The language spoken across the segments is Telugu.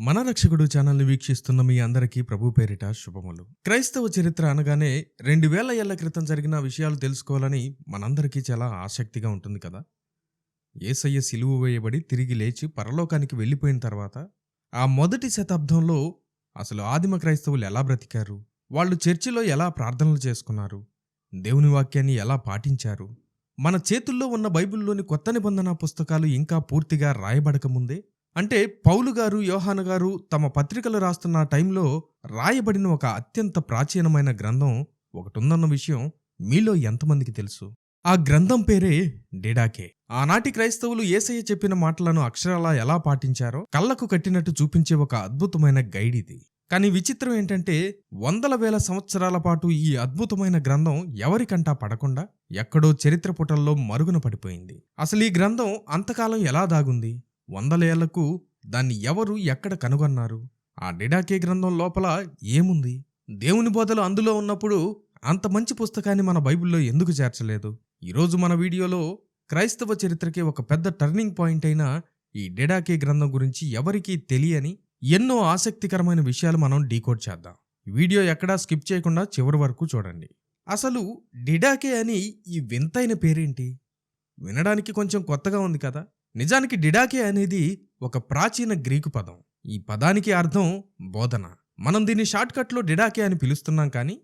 మన రక్షకుడు ఛానల్ని వీక్షిస్తున్న మీ అందరికీ ప్రభు పేరిట శుభములు. క్రైస్తవ చరిత్ర అనగానే 2000 ఏళ్ల క్రితం జరిగిన విషయాలు తెలుసుకోవాలని మనందరికీ చాలా ఆసక్తిగా ఉంటుంది కదా. యేసయ్య సిలువ వేయబడి తిరిగి లేచి పరలోకానికి వెళ్ళిపోయిన తర్వాత ఆ మొదటి శతాబ్దంలో అసలు ఆదిమ క్రైస్తవులు ఎలా బ్రతికారు, వాళ్ళు చర్చిలో ఎలా ప్రార్థనలు చేసుకున్నారు, దేవుని వాక్యాన్ని ఎలా పాటించారు, మన చేతుల్లో ఉన్న బైబిల్లోని కొత్త నిబంధన పుస్తకాలు ఇంకా పూర్తిగా రాయబడకముందే, అంటే పౌలు గారు, యోహాను గారు తమ పత్రికలు రాస్తున్న టైంలో రాయబడిన ఒక అత్యంత ప్రాచీనమైన గ్రంథం ఒకటుందన్న విషయం మీలో ఎంతమందికి తెలుసు? ఆ గ్రంథం పేరే డిడాకే. ఆనాటి క్రైస్తవులు యేసయ్య చెప్పిన మాటలను అక్షరాలా ఎలా పాటించారో కళ్ళకు కట్టినట్టు చూపించే ఒక అద్భుతమైన గైడ్ ఇది. కానీ విచిత్రం ఏంటంటే, వందల వేల సంవత్సరాల పాటు ఈ అద్భుతమైన గ్రంథం ఎవరికంటా పడకుండా ఎక్కడో చరిత్ర పుటల్లో మరుగున పడిపోయింది. అసలు ఈ గ్రంథం అంతకాలం ఎలా దాగుంది? వందల ఏళ్లకు దాన్ని ఎవరు ఎక్కడ కనుగొన్నారు? ఆ డిడాకే గ్రంథం లోపల ఏముంది? దేవుని బోధలు అందులో ఉన్నప్పుడు అంత మంచి పుస్తకాన్ని మన బైబిల్లో ఎందుకు చేర్చలేదు? ఈరోజు మన వీడియోలో క్రైస్తవ చరిత్రకే ఒక పెద్ద టర్నింగ్ పాయింట్ అయిన ఈ డిడాకే గ్రంథం గురించి ఎవరికీ తెలియని ఎన్నో ఆసక్తికరమైన విషయాలు మనం డీకోడ్ చేద్దాం. ఈ వీడియో ఎక్కడా స్కిప్ చేయకుండా చివరి వరకు చూడండి. అసలు డిడాకే అని ఈ వింతైన పేరేంటి? వినడానికి కొంచెం కొత్తగా ఉంది కదా. నిజానికి డిడాకే అనేది ఒక ప్రాచీన గ్రీకు పదం. ఈ పదానికి అర్థం బోధన. మనం దీన్ని షార్ట్కట్లో డిడాకే అని పిలుస్తున్నాం, కానీ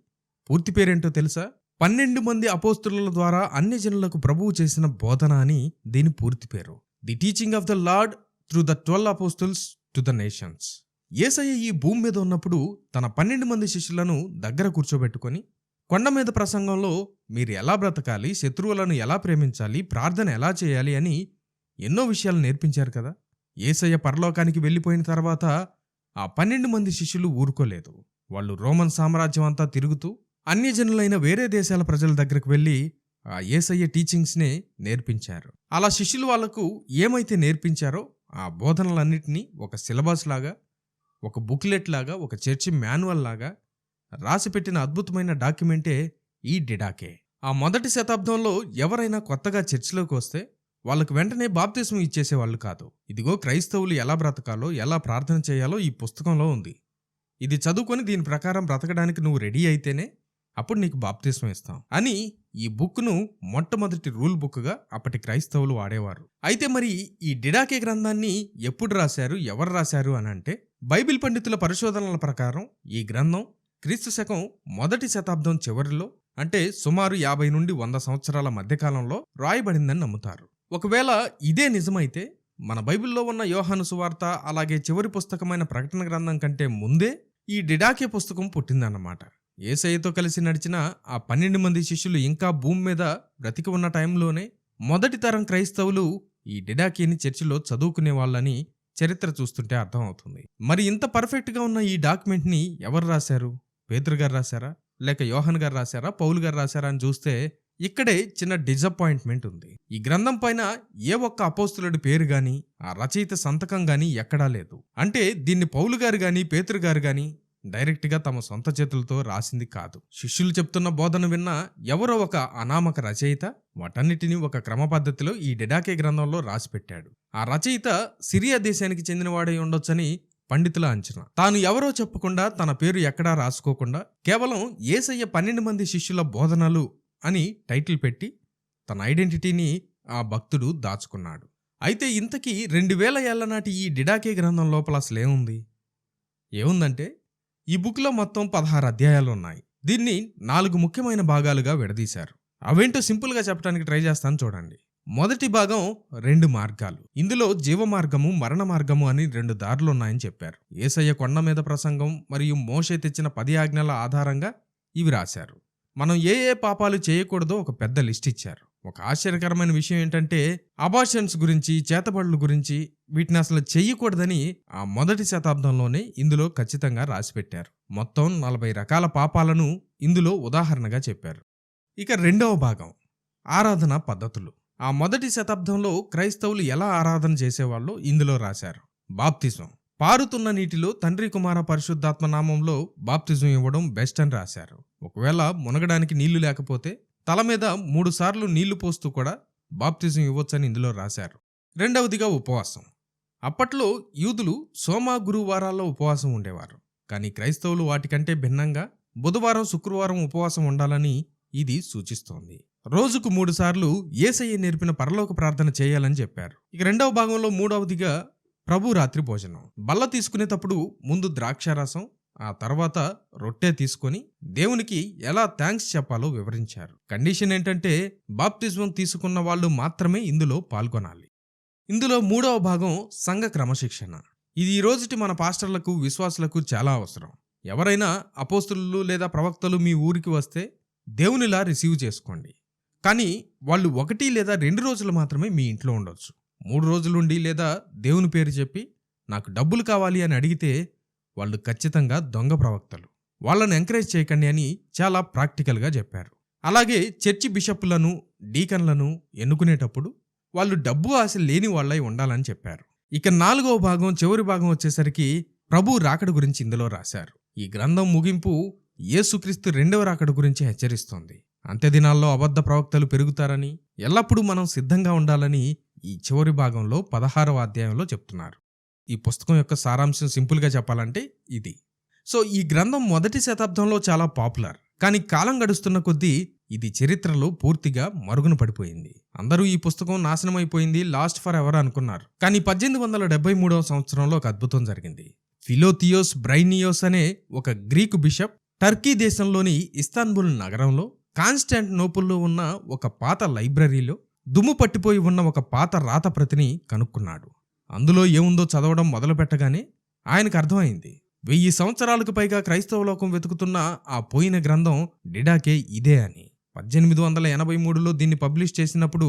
పూర్తి పేరేంటో తెలుసా? 12 మంది అపోస్తలుల ద్వారా అన్ని జనులకు ప్రభువు చేసిన బోధన అని దీని పూర్తి పేరు. The teaching of the lord through the 12 apostles to the nations. యేసయ్య ఈ భూమి మీద ఉన్నప్పుడు తన 12 మంది శిష్యులను దగ్గర కూర్చోబెట్టుకొని కొండ మీద ప్రసంగంలో మీరు ఎలా బ్రతకాలి, శత్రువులను ఎలా ప్రేమించాలి, ప్రార్థన ఎలా చేయాలి అని ఎన్నో విషయాలు నేర్పించారు కదా. యేసయ్య పరలోకానికి వెళ్ళిపోయిన తర్వాత ఆ 12 మంది శిష్యులు ఊరుకోలేదు. వాళ్ళు రోమన్ సామ్రాజ్యం అంతా తిరుగుతూ అన్యజనులైన వేరే దేశాల ప్రజల దగ్గరకు వెళ్ళి ఆ యేసయ్య టీచింగ్స్నే నేర్పించారు. అలా శిష్యులు వాళ్లకు ఏమైతే నేర్పించారో ఆ బోధనలన్నింటినీ ఒక సిలబస్ లాగా, ఒక బుక్లెట్ లాగా, ఒక చర్చి మాన్యువల్ లాగా రాసిపెట్టిన అద్భుతమైన డాక్యుమెంటే ఈ డిడాకే. ఆ మొదటి శతాబ్దంలో ఎవరైనా కొత్తగా చర్చిలోకి వస్తే వాళ్ళకు వెంటనే బాప్తిస్మం ఇచ్చేసేవాళ్ళు కాదు. ఇదిగో క్రైస్తవులు ఎలా బ్రతకాలో, ఎలా ప్రార్థన చేయాలో ఈ పుస్తకంలో ఉంది. ఇది చదువుకొని దీని ప్రకారం బ్రతకడానికి నువ్వు రెడీ అయితేనే అప్పుడు నీకు బాప్తిస్మం ఇస్తాం అని ఈ బుక్ను మొట్టమొదటి రూల్ బుక్గా అప్పటి క్రైస్తవులు వాడేవారు. అయితే మరి ఈ డిడాకే గ్రంథాన్ని ఎప్పుడు రాశారు, ఎవరు రాశారు అని అంటే, బైబిల్ పండితుల పరిశోధనల ప్రకారం ఈ గ్రంథం క్రీస్తు శకం మొదటి శతాబ్దం చివరిలో, అంటే సుమారు 50 నుండి 100 సంవత్సరాల మధ్యకాలంలో రాయబడిందని నమ్ముతారు. ఒకవేళ ఇదే నిజమైతే మన బైబిల్లో ఉన్న యోహాను సువార్త, అలాగే చివరి పుస్తకమైన ప్రకటన గ్రంథం కంటే ముందే ఈ డిడాకే పుస్తకం పుట్టిందన్నమాట. యేసయ్యతో కలిసి నడిచిన ఆ 12 మంది శిష్యులు ఇంకా భూమి మీద బ్రతికి ఉన్న టైంలోనే మొదటి తరం క్రైస్తవులు ఈ డిడాకేని చర్చిలో చదువుకునే వాళ్ళని చరిత్ర చూస్తుంటే అర్థమవుతుంది. మరి ఇంత పర్ఫెక్ట్గా ఉన్న ఈ డాక్యుమెంట్ని ఎవరు రాశారు? పేతురు గారు రాశారా, లేక యోహాను గారు రాశారా, పౌలు గారు రాశారా అని చూస్తే ఇక్కడే చిన్న డిసప్పాయింట్మెంట్ ఉంది. ఈ గ్రంథం పైన ఏ ఒక్క అపోస్తలుడి పేరు గాని, ఆ రచయిత సంతకం గాని ఎక్కడా లేదు. అంటే దీన్ని పౌలు గారు గాని, పేతురు గారు గాని డైరెక్ట్ గా తమ సొంత చేతులతో రాసింది కాదు. శిష్యులు చెప్తున్న బోధన విన్న ఎవరో ఒక అనామక రచయిత వాటన్నిటినీ ఒక క్రమ పద్ధతిలో ఈ డిడాకే గ్రంథంలో రాసిపెట్టాడు. ఆ రచయిత సిరియా దేశానికి చెందినవాడై ఉండొచ్చని పండితుల అంచనా. తాను ఎవరో చెప్పకుండా, తన పేరు ఎక్కడా రాసుకోకుండా కేవలం యేసయ్య 12 మంది శిష్యుల బోధనలు అని టైటిల్ పెట్టి తన ఐడెంటిటీని ఆ భక్తుడు దాచుకున్నాడు. అయితే ఇంతకీ 2000 ఏళ్ల నాటి ఈ డిడాకే గ్రంథం లోపల అసలేముంది? ఏముందంటే, ఈ బుక్లో మొత్తం 16 అధ్యాయాలు ఉన్నాయి. దీన్ని 4 ముఖ్యమైన భాగాలుగా విడదీశారు. అవేంటో సింపుల్గా చెప్పడానికి ట్రై చేస్తాను, చూడండి. మొదటి భాగం 2 మార్గాలు. ఇందులో జీవ మార్గము, మరణ మార్గము అని 2 దారులు ఉన్నాయని చెప్పారు. యేసయ్య కొండ మీద ప్రసంగం మరియు మోషే తెచ్చిన 10 ఆజ్ఞల ఆధారంగా ఇవి రాశారు. మనం ఏ ఏ పాపాలు చేయకూడదో ఒక పెద్ద లిస్ట్ ఇచ్చారు. ఒక ఆశ్చర్యకరమైన విషయం ఏంటంటే, అబార్షన్స్ గురించి, చేతబడుల గురించి, వీటిని అసలు చెయ్యకూడదని ఆ మొదటి శతాబ్దంలోనే ఇందులో ఖచ్చితంగా రాసిపెట్టారు. మొత్తం 40 రకాల పాపాలను ఇందులో ఉదాహరణగా చెప్పారు. ఇక రెండవ భాగం ఆరాధన పద్ధతులు. ఆ మొదటి శతాబ్దంలో క్రైస్తవులు ఎలా ఆరాధన చేసేవాళ్ళో ఇందులో రాశారు. బాప్తిజం, పారుతున్న నీటిలో తండ్రి కుమార పరిశుద్ధాత్మ నామంలో బాప్తిజం ఇవ్వడం బెస్ట్ అని రాశారు. ఒకవేళ మునగడానికి నీళ్లు లేకపోతే తల మీద 3 సార్లు నీళ్లు పోస్తూ కూడా బాప్తిజం ఇవ్వొచ్చని ఇందులో రాశారు. రెండవదిగా ఉపవాసం. అప్పట్లో యూదులు సోమ గురువారాల్లో ఉపవాసం ఉండేవారు. కానీ క్రైస్తవులు వాటికంటే భిన్నంగా బుధవారం శుక్రవారం ఉపవాసం ఉండాలని ఇది సూచిస్తోంది. రోజుకు 3 సార్లు యేసయ్య నేర్పిన పరలోక ప్రార్థన చేయాలని చెప్పారు. ఇక రెండవ భాగంలో మూడవదిగా ప్రభు రాత్రి భోజనం. బల్ల తీసుకునేటప్పుడు ముందు ద్రాక్షారసం, ఆ తర్వాత రొట్టె తీసుకొని దేవునికి ఎలా థ్యాంక్స్ చెప్పాలో వివరించారు. కండిషన్ ఏంటంటే బాప్తిజం తీసుకున్న వాళ్ళు మాత్రమే ఇందులో పాల్గొనాలి. ఇందులో మూడవ భాగం సంఘ క్రమశిక్షణ. ఇది ఈ రోజుటి మన పాస్టర్లకు, విశ్వాసులకు చాలా అవసరం. ఎవరైనా అపోస్తులు లేదా ప్రవక్తలు మీ ఊరికి వస్తే దేవునిలా రిసీవ్ చేసుకోండి. కానీ వాళ్ళు 1 లేదా 2 రోజులు మాత్రమే మీ ఇంట్లో ఉండొచ్చు. 3 రోజులుండి లేదా దేవుని పేరు చెప్పి నాకు డబ్బులు కావాలి అని అడిగితే వాళ్ళు ఖచ్చితంగా దొంగ ప్రవక్తలు. వాళ్ళని ఎంకరేజ్ చేయకండి అని చాలా ప్రాక్టికల్గా చెప్పారు. అలాగే చర్చి బిషప్లను, డీకన్లను ఎన్నుకునేటప్పుడు వాళ్ళు డబ్బు ఆశ లేని వాళ్ళై ఉండాలని చెప్పారు. ఇక 4వ భాగం, చివరి భాగం వచ్చేసరికి ప్రభు రాకడ గురించి ఇందులో రాశారు. ఈ గ్రంథం ముగింపు యేసుక్రీస్తు 2వ రాకడ గురించి హెచ్చరిస్తోంది. అంత్యదినాల్లో అబద్ధ ప్రవక్తలు పెరుగుతారని, ఎల్లప్పుడూ మనం సిద్ధంగా ఉండాలని ఈ చివరి భాగంలో 16వ అధ్యాయంలో చెప్తున్నారు. ఈ పుస్తకం యొక్క సారాంశం సింపుల్గా చెప్పాలంటే ఇది. సో ఈ గ్రంథం 1వ శతాబ్దంలో చాలా పాపులర్. కానీ కాలం గడుస్తున్న కొద్దీ ఇది చరిత్రలో పూర్తిగా మరుగున పడిపోయింది. అందరూ ఈ పుస్తకం నాశనమైపోయింది, లాస్ట్ ఫర్ ఎవర్ అనుకున్నారు. కానీ 1873వ సంవత్సరంలో ఒక అద్భుతం జరిగింది. ఫిలోథియోస్ బ్రైనియోస్ అనే ఒక గ్రీకు బిషప్ టర్కీ దేశంలోని ఇస్తాన్బుల్ నగరంలో కాన్స్టాంటినోపుల్లో ఉన్న ఒక పాత లైబ్రరీలో దుమ్ము పట్టిపోయి ఉన్న ఒక పాత రాతప్రతిని కనుక్కున్నాడు. అందులో ఏముందో చదవడం మొదలుపెట్టగానే ఆయనకు అర్థమైంది, 1000 సంవత్సరాలకు పైగా క్రైస్తవ లోకం వెతుకుతున్న ఆ పోయిన గ్రంథం డిడాకే ఇదే అని. 1883లో దీన్ని పబ్లిష్ చేసినప్పుడు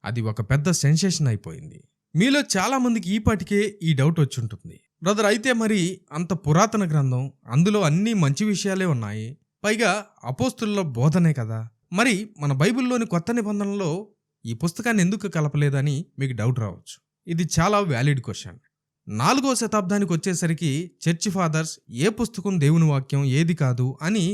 అది ఒక పెద్ద సెన్సేషన్ అయిపోయింది. మీలో చాలా మందికి ఈపాటికే ఈ డౌట్ వచ్చుంటుంది, బ్రదర్ అయితే మరి అంత పురాతన గ్రంథం, అందులో అన్ని మంచి విషయాలే ఉన్నాయి, పైగా అపోస్తుల బోధనే కదా, మరి మన బైబిల్లోని కొత్త నిబంధనలో ఈ పుస్తకాన్ని ఎందుకు కలపలేదని మీకు డౌట్ రావచ్చు. ఇది చాలా వ్యాలిడ్ క్వశ్చన్. 4వ శతాబ్దానికి వచ్చేసరికి చర్చి ఫాదర్స్ ఏ పుస్తకం దేవుని వాక్యం, ఏది కాదు అని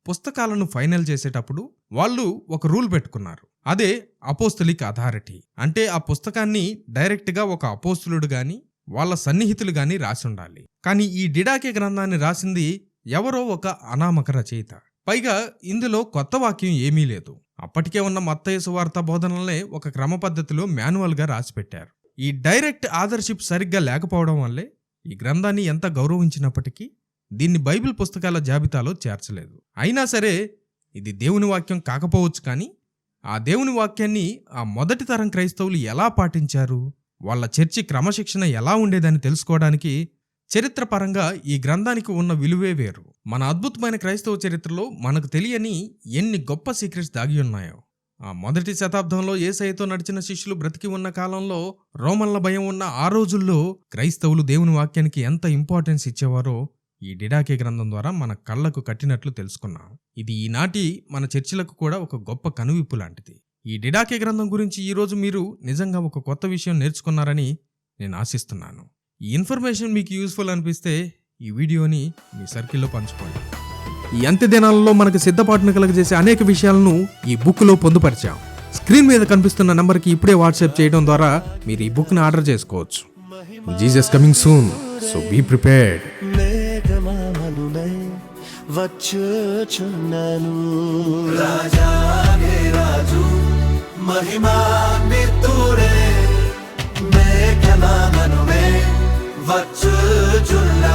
పుస్తకాలను ఫైనల్ చేసేటప్పుడు వాళ్ళు ఒక రూల్ పెట్టుకున్నారు. అదే అపోస్తలిక్ అథారిటీ. అంటే ఆ పుస్తకాన్ని డైరెక్ట్గా ఒక అపోస్తులుడు గాని వాళ్ళ సన్నిహితులు గాని రాసి ఉండాలి. కానీ ఈ డిడాకే గ్రంథాన్ని రాసింది ఎవరో ఒక అనామక రచయిత. పైగా ఇందులో కొత్త వాక్యం ఏమీ లేదు. అప్పటికే ఉన్న మత్తయి సువార్త బోధనలనే ఒక క్రమ పద్ధతిలో మాన్యువల్గా రాసి పెట్టారు. ఈ డైరెక్ట్ ఆథర్షిప్ సరిగ్గా లేకపోవడం వల్లే ఈ గ్రంథాన్ని ఎంత గౌరవించినప్పటికీ దీన్ని బైబిల్ పుస్తకాల జాబితాలో చేర్చలేదు. అయినా సరే ఇది దేవుని వాక్యం కాకపోవచ్చు, కానీ ఆ దేవుని వాక్యాన్ని ఆ మొదటి తరం క్రైస్తవులు ఎలా పాటించారు, వాళ్ళ చర్చి క్రమశిక్షణ ఎలా ఉండేదని తెలుసుకోవడానికి చరిత్రపరంగా ఈ గ్రంథానికి ఉన్న విలువే వేరు. మన అద్భుతమైన క్రైస్తవ చరిత్రలో మనకు తెలియని ఎన్ని గొప్ప సీక్రెట్స్ దాగి ఉన్నాయో. ఆ 1వ శతాబ్దంలో యేసయ్యతో నడిచిన శిష్యులు బ్రతికి ఉన్న కాలంలో, రోమన్ల భయం ఉన్న ఆ రోజుల్లో క్రైస్తవులు దేవుని వాక్యానికి ఎంత ఇంపార్టెన్స్ ఇచ్చేవారో ఈ డిడాకే గ్రంథం ద్వారా మన కళ్ళకు కట్టినట్లు తెలుసుకున్నాం. ఇది ఈనాటి మన చర్చిలకు కూడా ఒక గొప్ప కనువిప్పు లాంటిది. ఈ డిడాకే గ్రంథం గురించి ఈరోజు మీరు నిజంగా ఒక కొత్త విషయం నేర్చుకున్నారని నేను ఆశిస్తున్నాను. ఈ ఇన్ఫర్మేషన్ మీకు యూస్ఫుల్ అనిపిస్తే ఈ వీడియోని మీ సర్కిల్లో పంచుకోండి. ఈ అంత్యదినాలలో మనకు సిద్ధపాటును కలుగజేసే అనేక విషయాలను ఈ బుక్లో పొందుపరిచాం. స్క్రీన్ మీద కనిపిస్తున్న నంబర్కి ఇప్పుడే వాట్సాప్ చేయడం ద్వారా మీరు ఈ బుక్ని ఆర్డర్ చేసుకోవచ్చు. Jesus coming soon, so be prepared. వచ్చుచున్నాను రాజాగే రాజు మహిమాన్వితుడే మేఘనామనుమే వచ్చుచున్నాను.